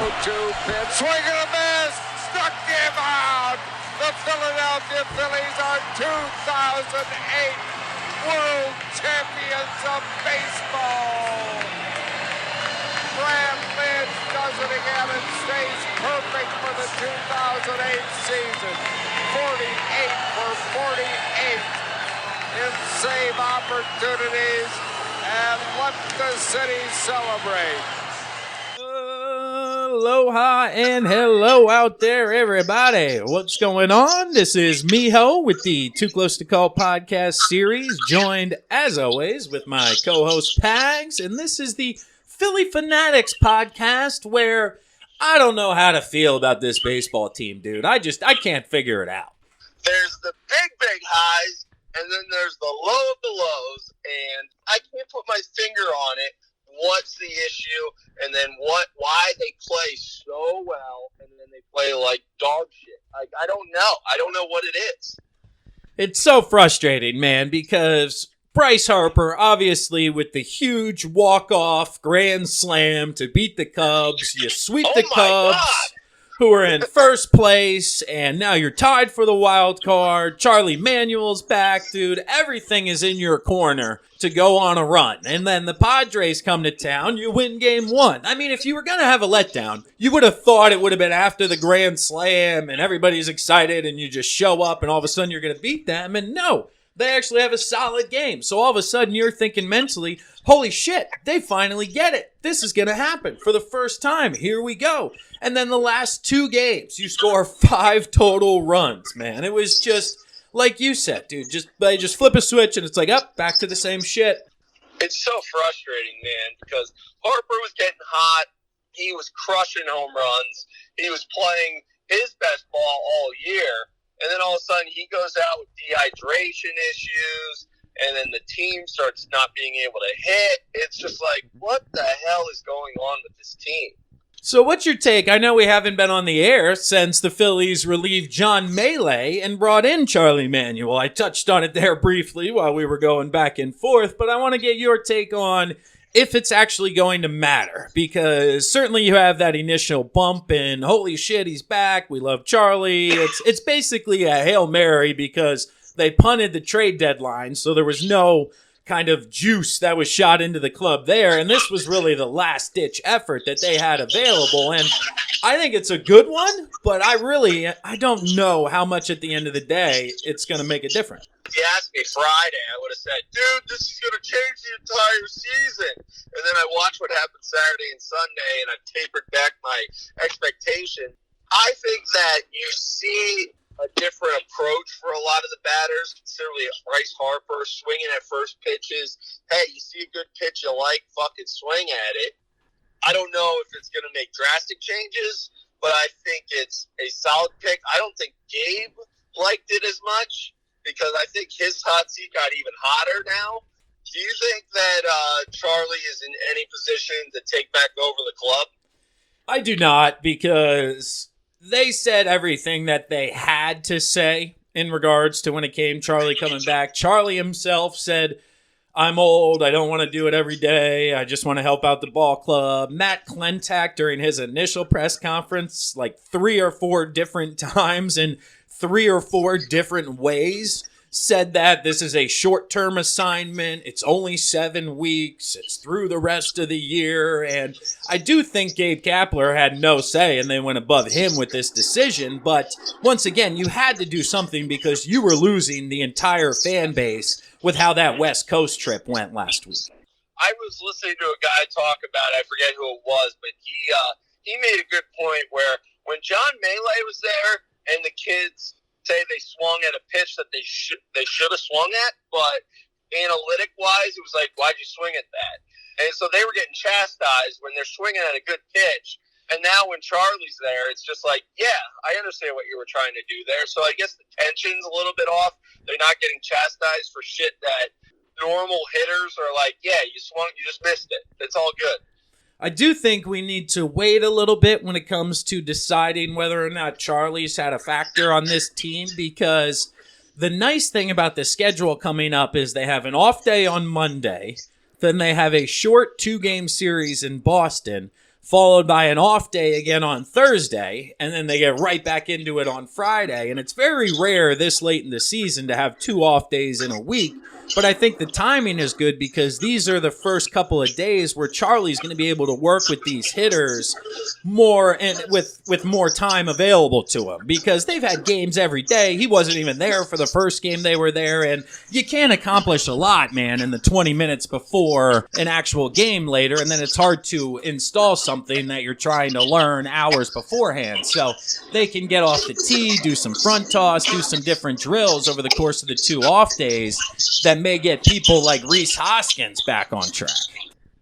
pitch. Swing and a miss. Struck him out. The Philadelphia Phillies are 2008 World Champions of Baseball. Graham Lynch does it again and stays perfect for the 2008 season. 48 for 48 in save opportunities, and let the city celebrate. Aloha and hello out there, everybody. What's going on? This is Miho with the Too Close to Call podcast series, joined, as always, with my co-host Pags, and this is the Phillies Phanatics podcast, where I don't know how to feel about this baseball team, dude. I can't figure it out. There's the big highs, and then there's the low of the lows, and I can't put my finger on it. What's the issue, and then why they play so well, and then they play like dog shit. I don't know. I don't know what it is. It's so frustrating, man, because Bryce Harper, obviously, with the huge walk-off grand slam to beat the Cubs, you sweep the Cubs, who are in first place, and now you're tied for the wild card. Charlie Manuel's back, dude. Everything is in your corner to go on a run. And then the Padres come to town, you win game one. I mean, if you were going to have a letdown, you would have thought it would have been after the grand slam, and everybody's excited, and you just show up, and all of a sudden you're going to beat them. And no, they actually have a solid game. So all of a sudden you're thinking mentally, holy shit, they finally get it. This is going to happen for the first time. Here we go. And then the last two games, you score 5 total runs, man. It was just, like you said, dude, they just flip a switch and it's like, up, back to the same shit. It's so frustrating, man, because Harper was getting hot. He was crushing home runs. He was playing his best ball all year. And then all of a sudden he goes out with dehydration issues, and then the team starts not being able to hit. It's just like, what the hell is going on with this team? So what's your take? I know we haven't been on the air since the Phillies relieved John Mallee and brought in Charlie Manuel. I touched on it there briefly while we were going back and forth, but I want to get your take on if it's actually going to matter, because certainly you have that initial bump and holy shit, he's back. We love Charlie. It's basically a Hail Mary because they punted the trade deadline, so there was no kind of juice that was shot into the club there, and this was really the last-ditch effort that they had available, and I think it's a good one, but I don't know how much at the end of the day it's going to make a difference. If you asked me Friday, I would have said, dude, this is going to change the entire season. And then I watched what happened Saturday and Sunday, and I tapered back my expectation. I think that you see a different approach for a lot of the batters, considerably Bryce Harper swinging at first pitches. Hey, you see a good pitch you like, fucking swing at it. I don't know if it's going to make drastic changes, but I think it's a solid pick. I don't think Gabe liked it as much because I think his hot seat got even hotter now. Do you think that Charlie is in any position to take back over the club? I do not, because they said everything that they had to say in regards to when it came Charlie coming back. Charlie himself said, I'm old, I don't want to do it every day, I just want to help out the ball club. Matt Klentak, during his initial press conference, like 3 or 4 different times in 3 or 4 different ways, said that this is a short-term assignment, it's only 7 weeks, it's through the rest of the year, and I do think Gabe Kapler had no say, and they went above him with this decision, but once again, you had to do something because you were losing the entire fan base with how that West Coast trip went last week. I was listening to a guy talk about it, I forget who it was, but he made a good point where when John Mallee was there and the kids say they swung at a pitch that they should have swung at, but analytic-wise, it was like, why'd you swing at that? And so they were getting chastised when they're swinging at a good pitch. And now when Charlie's there, it's just like, yeah, I understand what you were trying to do there. So I guess the tension's a little bit off. They're not getting chastised for shit that normal hitters are like, yeah, you swung, you just missed it. It's all good. I do think we need to wait a little bit when it comes to deciding whether or not Charlie's had a factor on this team, because the nice thing about the schedule coming up is they have an off day on Monday, then they have a short 2-game series in Boston, followed by an off day again on Thursday, and then they get right back into it on Friday. And it's very rare this late in the season to have 2 off days in a week. But I think the timing is good because these are the first couple of days where Charlie's going to be able to work with these hitters more and with more time available to him because they've had games every day. He wasn't even there for the first game they were there, and you can't accomplish a lot, man, in the 20 minutes before an actual game later, and then it's hard to install something that you're trying to learn hours beforehand. So they can get off the tee, do some front toss, do some different drills over the course of the 2 off days that may get people like Rhys Hoskins back on track.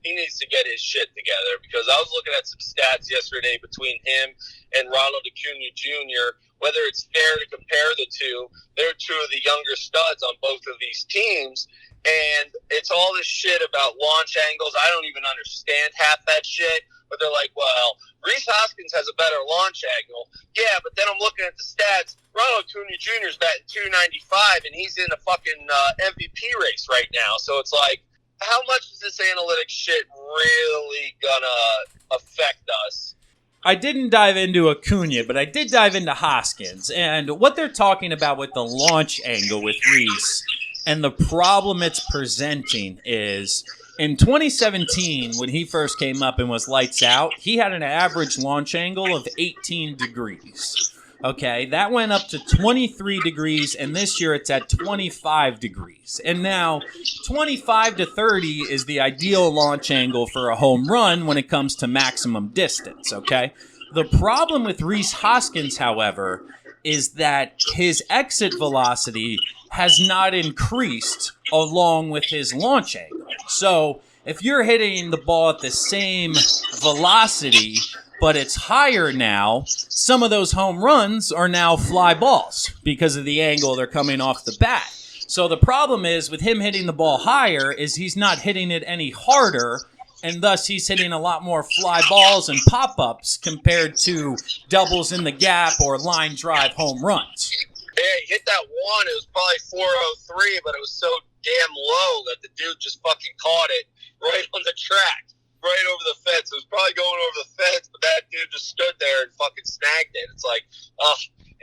He needs to get his shit together because I was looking at some stats yesterday between him and Ronald Acuna Jr., whether it's fair to compare the two. They're 2 of the younger studs on both of these teams, and it's all this shit about launch angles. I don't even understand half that shit, but they're like, well, Rhys Hoskins has a better launch angle. Yeah, but then I'm looking at the stats. Ronald Acuna Jr. is batting .295, and he's in a fucking MVP race right now. So it's like, how much is this analytics shit really gonna affect us? I didn't dive into Acuna, but I did dive into Hoskins. And what they're talking about with the launch angle with Rhys and the problem it's presenting is in 2017, when he first came up and was lights out, he had an average launch angle of 18 degrees. Okay, that went up to 23 degrees, and this year it's at 25 degrees. And now 25 to 30 is the ideal launch angle for a home run when it comes to maximum distance, okay? The problem with Rhys Hoskins, however, is that his exit velocity has not increased along with his launch angle. So if you're hitting the ball at the same velocity, but it's higher now, some of those home runs are now fly balls because of the angle they're coming off the bat. So the problem is with him hitting the ball higher is he's not hitting it any harder, and thus he's hitting a lot more fly balls and pop-ups compared to doubles in the gap or line drive home runs. Yeah, he hit that one. It was probably 403, but it was so damn low that the dude just fucking caught it right on the track, right over the fence. It was probably going over the fence, but that dude just stood there and fucking snagged it. It's like,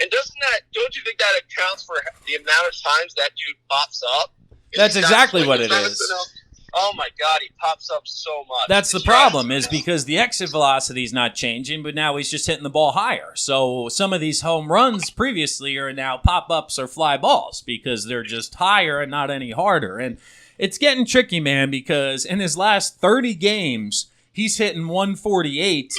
and don't you think that accounts for the amount of times that dude pops up? That's exactly what it is. Oh my God, he pops up so much. That's the problem, is because the exit velocity is not changing, but now he's just hitting the ball higher. So some of these home runs previously are now pop-ups or fly balls because they're just higher and not any harder. And it's getting tricky, man, because in his last 30 games, he's hitting 148.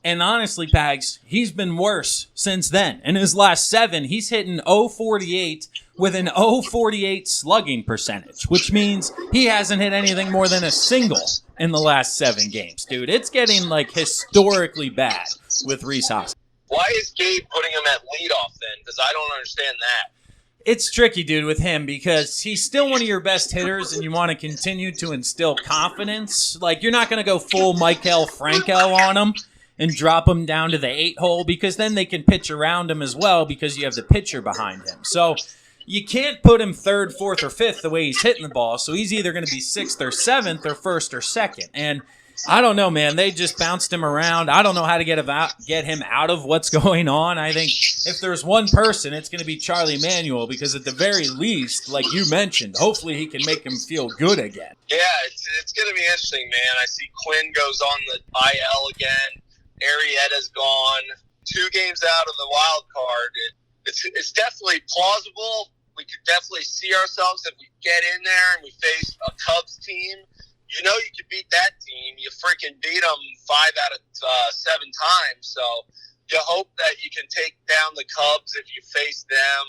And honestly, Pags, he's been worse since then. In his last 7, he's hitting .048 with an .048 slugging percentage, which means he hasn't hit anything more than a single in the last 7 games, dude. It's getting, like, historically bad with Rhys Hoskins. Why is Gabe putting him at leadoff then? Because I don't understand that. It's tricky, dude, with him because he's still one of your best hitters and you want to continue to instill confidence. Like, you're not going to go full Michael Franco on him and drop him down to the 8 hole because then they can pitch around him as well because you have the pitcher behind him. So you can't put him 3rd, 4th, or 5th the way he's hitting the ball. So he's either going to be 6th or 7th or 1st or 2nd. And I don't know, man. They just bounced him around. I don't know how to get him out of what's going on. I think if there's one person, it's going to be Charlie Manuel because at the very least, like you mentioned, hopefully he can make him feel good again. Yeah, it's going to be interesting, man. I see Quinn goes on the IL again. Arrieta's gone. 2 games out of the wild card. It's definitely plausible. We could definitely see ourselves if we get in there and we face a Cubs team. You know you can beat that team. You freaking beat them 5 out of 7 times. So you hope that you can take down the Cubs if you face them.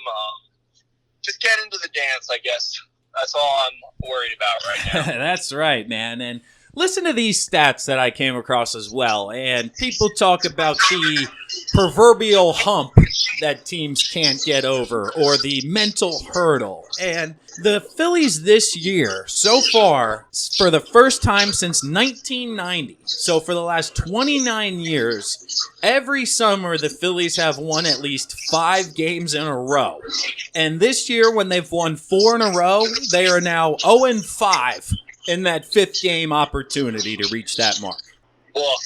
Just get into the dance, I guess. That's all I'm worried about right now. That's right, man. And listen to these stats that I came across as well. And people talk about the proverbial hump that teams can't get over or the mental hurdle. And the Phillies this year, so far, for the first time since 1990, so for the last 29 years, every summer the Phillies have won at least 5 games in a row. And this year, when they've won 4 in a row, they are now 0-5 in that 5th game opportunity to reach that mark. Well,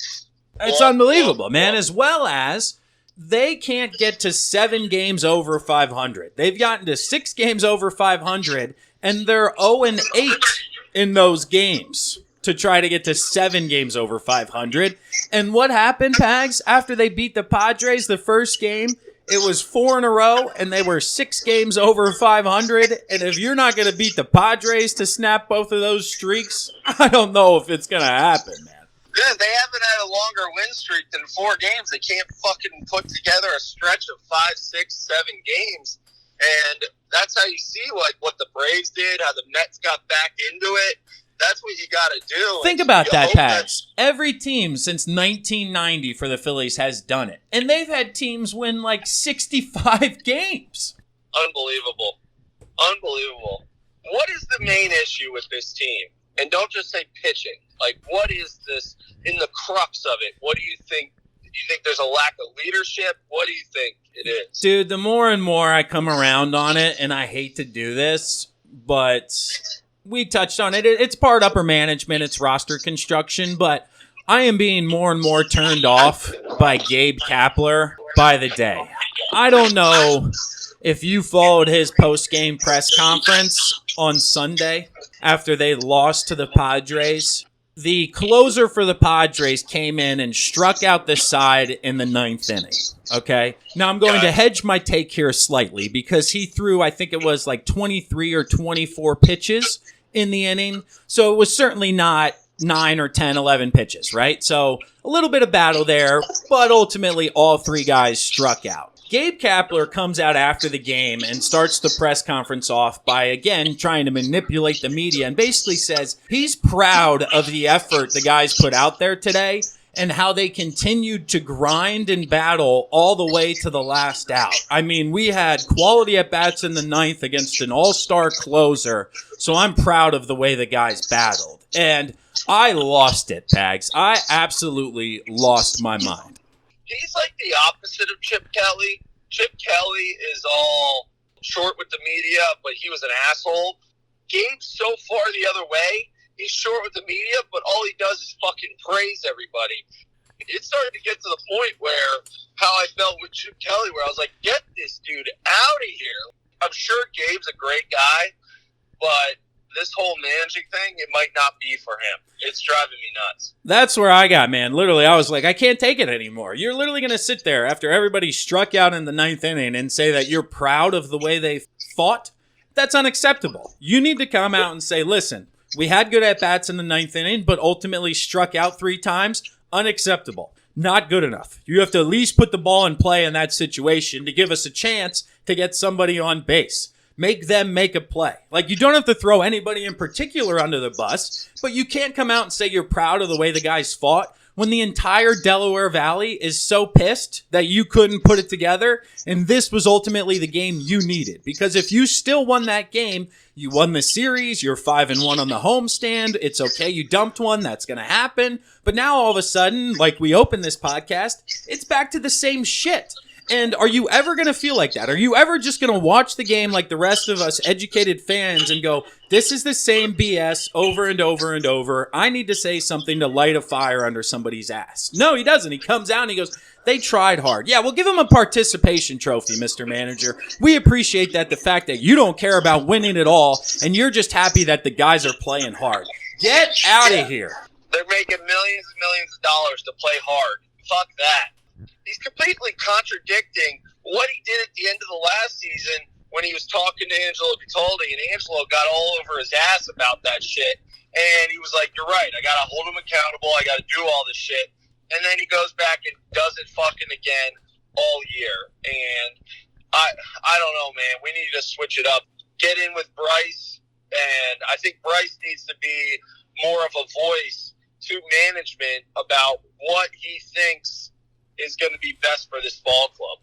It's unbelievable, man. As well as they can't get to 7 games over 500. They've gotten to 6 games over 500, and they're 0-8 in those games to try to get to 7 games over 500. And what happened, Pags, after they beat the Padres the first game? It was 4 in a row, and they were 6 games over 500. And if you're not going to beat the Padres to snap both of those streaks, I don't know if it's going to happen, man. Yeah, they haven't had a longer win streak than 4 games. They can't fucking put together a stretch of 5, 6, 7 games. And that's how you see what the Braves did, how the Mets got back into it. That's what you got to do. Think about that, Pags. Every team since 1990 for the Phillies has done it. And they've had teams win like 65 games. Unbelievable. Unbelievable. What is the main issue with this team? And don't just say pitching. Like, what is this in the crux of it? What do you think? Do you think there's a lack of leadership? What do you think it is? Dude, the more and more I come around on it, and I hate to do this, but we touched on it. It's part upper management. It's roster construction, but I am being more and more turned off by Gabe Kapler by the day. I don't know if you followed his post-game press conference on Sunday after they lost to the Padres. The closer for the Padres came in and struck out the side in the 9th inning. Okay? Now I'm going to hedge my take here slightly because he threw, I think it was like 23 or 24 pitches in the inning. So it was certainly not 9 or 10, 11 pitches, right? So a little bit of battle there, but ultimately all 3 guys struck out. Gabe Kapler comes out after the game and starts the press conference off by, again, trying to manipulate the media and basically says he's proud of the effort the guys put out there today and how they continued to grind and battle all the way to the last out. I mean, we had quality at-bats in the 9th against an all-star closer, so I'm proud of the way the guys battled. And I lost it, Pags. I absolutely lost my mind. He's like the opposite of Chip Kelly. Chip Kelly is all short with the media, but he was an asshole. Gabe's so far the other way. He's short with the media, but all he does is fucking praise everybody. It started to get to the point where how I felt with Chip Kelly, where I was like, get this dude out of here. I'm sure Gabe's a great guy, but this whole managing thing, it might not be for him. It's driving me nuts. That's where I got, man. Literally, I was like, I can't take it anymore. You're literally going to sit there after everybody struck out in the 9th inning and say that you're proud of the way they fought? That's unacceptable. You need to come out and say, listen, we had good at-bats in the 9th inning, but ultimately struck out 3 times. Unacceptable. Not good enough. You have to at least put the ball in play in that situation to give us a chance to get somebody on base. Make them make a play. Like, you don't have to throw anybody in particular under the bus, but you can't come out and say you're proud of the way the guys fought when the entire Delaware Valley is so pissed that you couldn't put it together, and this was ultimately the game you needed. Because if you still won that game, you won the series, you're 5-1 on the homestand, it's okay, you dumped one, that's going to happen. But now all of a sudden, like we opened this podcast, it's back to the same shit. And are you ever going to feel like that? Are you ever just going to watch the game like the rest of us educated fans and go, this is the same BS over and over and over. I need to say something to light a fire under somebody's ass. No, he doesn't. He comes out and he goes, they tried hard. Yeah, we'll give him a participation trophy, Mr. Manager. We appreciate that, the fact that you don't care about winning at all and you're just happy that the guys are playing hard. Get out of here. They're making millions and millions of dollars to play hard. Fuck that. He's completely contradicting what he did at the end of the last season when he was talking to Angelo Cataldi, and Angelo got all over his ass about that shit. And he was like, you're right, I got to hold him accountable, I got to do all this shit. And then he goes back and does it fucking again all year. And I don't know, man. We need to switch it up. Get in with Bryce, and I think Bryce needs to be more of a voice to management about what he thinks is going to be best for this ball club.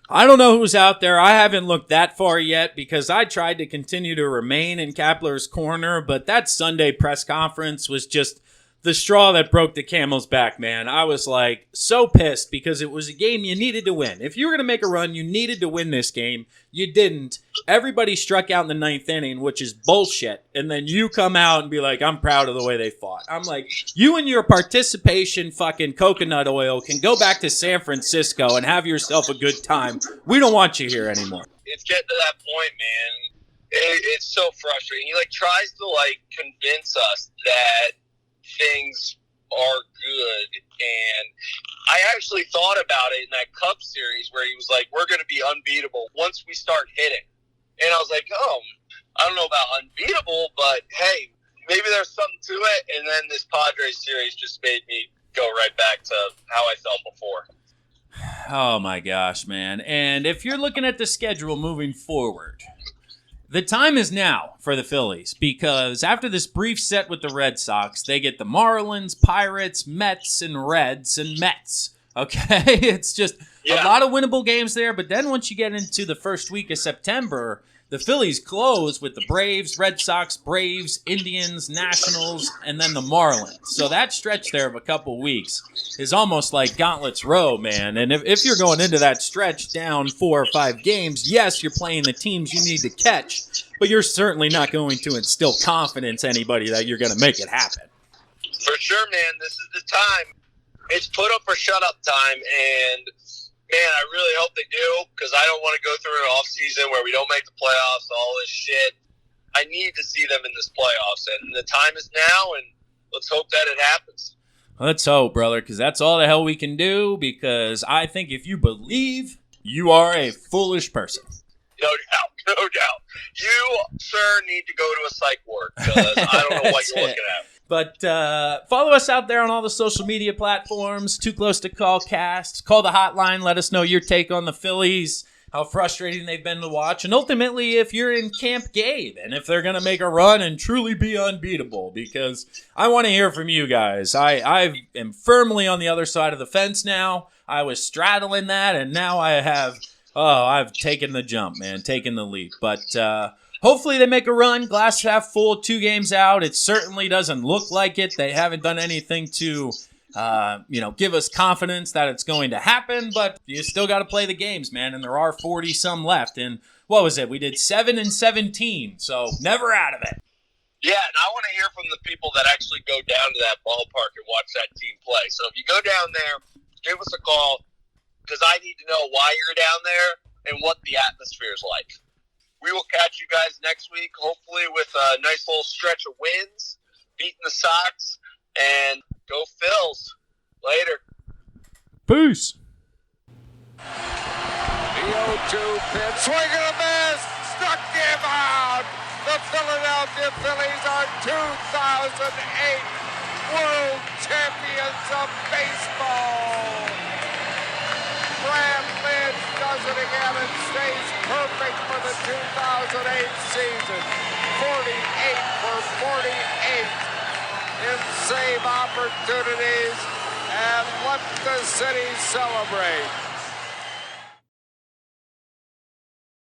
I don't know who's out there. I haven't looked that far yet because I tried to continue to remain in Kapler's corner, but that Sunday press conference was just the straw that broke the camel's back, man. I was like so pissed because it was a game you needed to win. If you were going to make a run, you needed to win this game. You didn't. Everybody struck out in the ninth inning, which is bullshit. And then you come out and be like, I'm proud of the way they fought. I'm like, you and your participation fucking coconut oil can go back to San Francisco and have yourself a good time. We don't want you here anymore. It's getting to that point, man. It's so frustrating. He tries to convince us that things are good, and I actually thought about it in that Cubs series where he was like, we're going to be unbeatable once we start hitting. And I was like, oh, I don't know about unbeatable, but hey, maybe there's something to it. And then this Padres series just made me go right back to how I felt before. Oh my gosh, man. And if you're looking at the schedule moving forward, the time is now for the Phillies, because after this brief set with the Red Sox, they get the Marlins, Pirates, Mets, and Reds, and Mets. Okay? It's just a lot of winnable games there, but then once you get into the first week of September, the Phillies close with the Braves, Red Sox, Braves, Indians, Nationals, and then the Marlins. So that stretch there of a couple weeks is almost like Gauntlet's Row, man. And if you're going into that stretch down 4 or 5 games, yes, you're playing the teams you need to catch, but you're certainly not going to instill confidence in anybody that you're going to make it happen. For sure, man. This is the time. It's put up or shut up time, and man, I really hope they do, because I don't want to go through an off season where we don't make the playoffs, all this shit. I need to see them in this playoffs, and the time is now, and let's hope that it happens. Let's hope, brother, because that's all the hell we can do, because I think if you believe, you are a foolish person. No doubt, no doubt. You, sir, need to go to a psych ward, because I don't know what you're looking at. But follow us out there on all the social media platforms. Too Close to Call Cast. Call the hotline. Let us know your take on the Phillies, how frustrating they've been to watch, and ultimately if you're in Camp Gabe and if they're going to make a run and truly be unbeatable, because I want to hear from you guys. I am firmly on the other side of the fence now. I was straddling that, and now I've taken the jump, man, taken the leap. But hopefully they make a run. Glass half full, 2 games out. It certainly doesn't look like it. They haven't done anything to, give us confidence that it's going to happen. But you still got to play the games, man. And there are 40-some left. And what was it? We did 7 and 17, so never out of it. Yeah, and I want to hear from the people that actually go down to that ballpark and watch that team play. So if you go down there, give us a call, because I need to know why you're down there and what the atmosphere is like. We will catch you guys next week, hopefully with a nice little stretch of wins, beating the Sox, and go Phils. Later. Peace. The 0-2 pitch, swing and a miss, struck him out. The Philadelphia Phillies are 2008 World Champions of Baseball. Brad Lynch does it again and stays perfect for the 2008 season. 48 for 48 in save opportunities, and let the city celebrate.